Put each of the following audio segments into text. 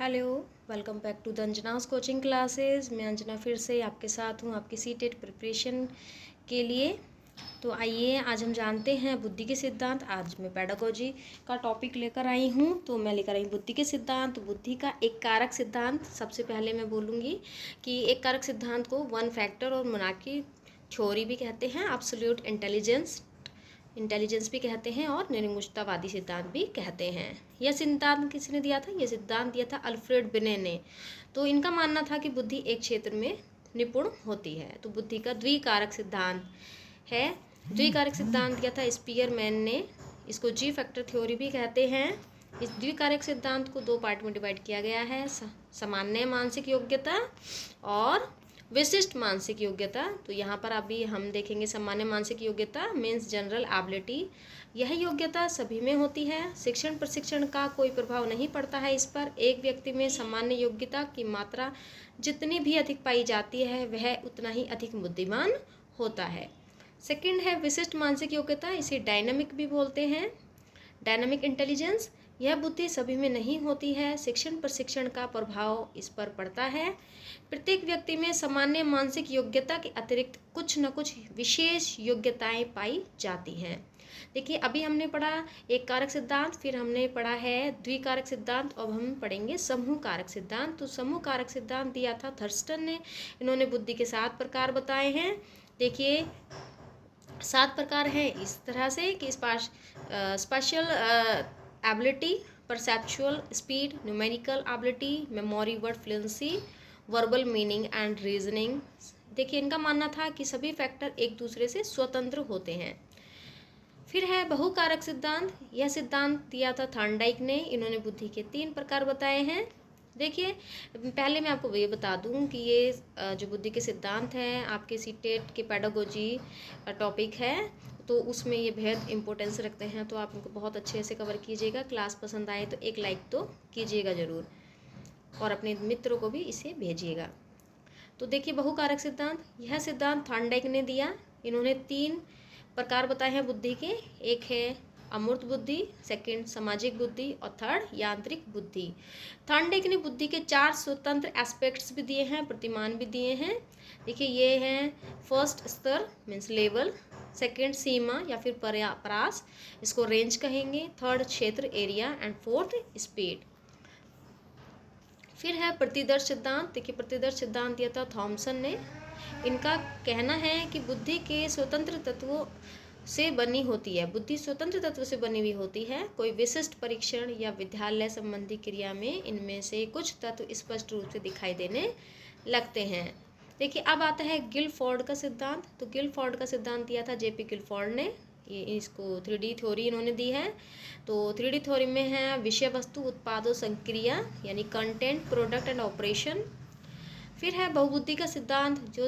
Hello, welcome back to the Anjana's coaching classes. मैं अंजना फिर से आपके साथ हूँ आपकी सीटेट प्रिपरेशन के लिए। तो आइए आज हम जानते हैं बुद्धि के सिद्धांत। आज मैं पेडागोजी का टॉपिक लेकर आई हूँ। तो मैं लेकर आई बुद्धि के सिद्धांत। बुद्धि का एक कारक सिद्धांत सबसे पहले मैं बोलूँगी कि एक कारक सिद्धांत को वन फैक्टर और मोनार्की थ्योरी भी कहते हैं, एब्सोल्यूट इंटेलिजेंस भी कहते हैं और निरंकुशतावादी सिद्धांत भी कहते हैं। यह सिद्धांत किसने दिया था? यह सिद्धांत दिया था अल्फ्रेड बिने ने। तो इनका मानना था कि बुद्धि एक क्षेत्र में निपुण होती है। तो बुद्धि का द्विकारक सिद्धांत है। द्विकारक सिद्धांत दिया था स्पीयरमैन ने। इसको जी फैक्टर थ्योरी भी कहते हैं। इस द्विकारक सिद्धांत को दो पार्ट में डिवाइड किया गया है, सामान्य मानसिक योग्यता और विशिष्ट मानसिक योग्यता। तो यहाँ पर अभी हम देखेंगे सामान्य मानसिक योग्यता मीन्स जनरल एबिलिटी। यह योग्यता सभी में होती है। शिक्षण प्रशिक्षण का कोई प्रभाव नहीं पड़ता है इस पर। एक व्यक्ति में सामान्य योग्यता की मात्रा जितनी भी अधिक पाई जाती है वह उतना ही अधिक बुद्धिमान होता है। सेकंड है विशिष्ट मानसिक योग्यता, इसे डायनामिक भी बोलते हैं, डायनामिक इंटेलिजेंस। यह बुद्धि सभी में नहीं होती है। शिक्षण प्रशिक्षण का प्रभाव इस पर पड़ता है। प्रत्येक व्यक्ति में सामान्य मानसिक योग्यता के अतिरिक्त कुछ न कुछ विशेष योग्यताएं पाई जाती हैं। देखिए अभी हमने पढ़ा एक कारक सिद्धांत, फिर हमने पढ़ा है द्विकारक सिद्धांत, अब हम पढ़ेंगे समूह कारक सिद्धांत। तो समूह कारक सिद्धांत दिया था थर्स्टन ने। इन्होंने बुद्धि के 7 प्रकार बताए हैं। देखिए 7 प्रकार हैं इस तरह से कि special ability, perceptual speed, numerical ability, memory, word fluency, verbal meaning and reasoning. देखिए इनका मानना था कि सभी फैक्टर एक दूसरे से स्वतंत्र होते हैं। फिर है बहुकारक सिद्धांत। यह सिद्धांत दिया था थॉर्नडाइक ने। इन्होंने बुद्धि के 3 प्रकार बताए हैं। देखिए पहले मैं आपको ये बता दूं कि ये जो बुद्धि के सिद्धांत हैं आपके सीटेट के पेडागोजी टॉपिक है, तो उसमें ये बेहद इंपॉर्टेंस रखते हैं। तो आप इनको बहुत अच्छे से कवर कीजिएगा। क्लास पसंद आए तो एक लाइक तो कीजिएगा ज़रूर और अपने मित्रों को भी इसे भेजिएगा। तो देखिए बहुकारक सिद्धांत, यह सिद्धांत थॉर्नडाइक ने दिया। इन्होंने 3 प्रकार बताए हैं बुद्धि के। एक है अमूर्त बुद्धि, सेकंड सामाजिक बुद्धि और थर्ड यांत्रिक बुद्धि। थॉर्नडाइक ने बुद्धि के 4 स्वतंत्र एस्पेक्ट्स भी दिए हैं, प्रतिमान भी दिए हैं। देखिए ये हैं फर्स्ट स्तर मीन्स लेवल, सेकंड सीमा या फिर परास, इसको रेंज कहेंगे, थर्ड क्षेत्र एरिया एंड फोर्थ स्पीड। फिर है प्रतिदर्श सिद्धांत। देखिए प्रतिदर्श सिद्धांत दिया था थॉमसन ने। इनका कहना है कि बुद्धि के स्वतंत्र तत्वों से बनी होती है, बुद्धि स्वतंत्र तत्व से बनी हुई होती है। कोई विशिष्ट परीक्षण या विद्यालय संबंधी क्रिया में इनमें से कुछ तत्व स्पष्ट रूप से दिखाई देने लगते हैं। देखिए अब आता है गिलफोर्ड का सिद्धांत। तो गिलफोर्ड का सिद्धांत दिया था जेपी गिलफोर्ड ने। ये इसको 3D थ्योरी इन्होंने दी है। तो 3D थ्योरी में है विषय वस्तु उत्पादों संक्रिया यानी कंटेंट प्रोडक्ट एंड ऑपरेशन। फिर है बहुबुद्धि का सिद्धांत।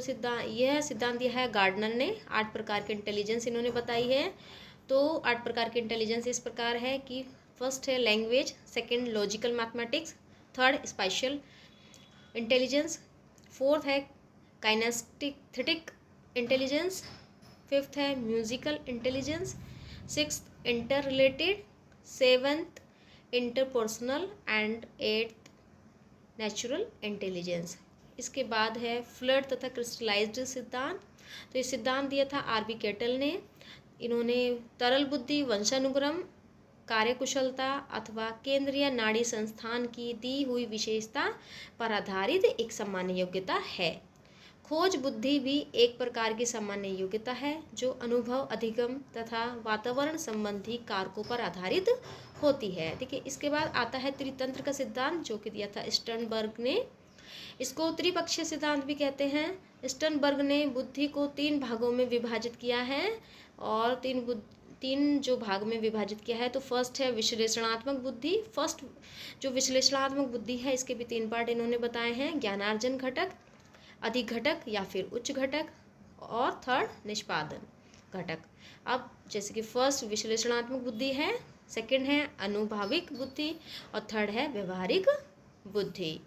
यह सिद्धांत दिया है गार्डनर ने। 8 प्रकार की इंटेलिजेंस इन्होंने बताई है। तो 8 प्रकार की इंटेलिजेंस इस प्रकार है कि फर्स्ट है language, second logical mathematics, third special intelligence, fourth है काइनेस्थेटिक इंटेलिजेंस, फिफ्थ है musical intelligence, sixth inter related, seventh interpersonal and eighth natural intelligence. इसके बाद है फ्लड तथा क्रिस्टलाइज्ड सिद्धांत। तो ये सिद्धांत दिया था आरबी केटल ने। इन्होंने तरल बुद्धि, वंशानुक्रम, कार्यकुशलता अथवा केंद्रीय नाड़ी संस्थान की दी हुई विशेषता पर आधारित एक सामान्य योग्यता है। खोज बुद्धि भी एक प्रकार की सामान्य योग्यता है जो अनुभव, अधिगम तथा वातावरण संबंधी कारकों पर आधारित होती है। देखिए इसके बाद आता है त्रितंत्र का सिद्धांत जो कि दिया था स्टर्नबर्ग ने। इसको त्रिपक्षीय सिद्धांत भी कहते हैं। स्टर्नबर्ग ने बुद्धि को 3 भागों में विभाजित किया है और तीन जो भाग में विभाजित किया है। तो फर्स्ट है विश्लेषणात्मक बुद्धि। फर्स्ट जो विश्लेषणात्मक बुद्धि है इसके भी 3 पार्ट इन्होंने बताए हैं, ज्ञानार्जन घटक, अधिक घटक या फिर उच्च घटक और थर्ड निष्पादन घटक। अब जैसे कि फर्स्ट विश्लेषणात्मक बुद्धि है, सेकंड है अनुभाविक बुद्धि और थर्ड है व्यवहारिक बुद्धि।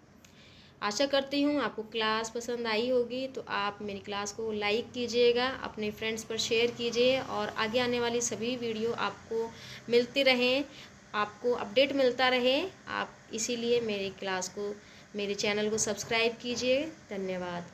आशा करती हूँ आपको क्लास पसंद आई होगी। तो आप मेरी क्लास को लाइक कीजिएगा, अपने फ्रेंड्स पर शेयर कीजिए और आगे आने वाली सभी वीडियो आपको मिलती रहें। आपको अपडेट मिलता रहे, आप इसीलिए मेरी क्लास को, मेरे चैनल को सब्सक्राइब कीजिए। धन्यवाद।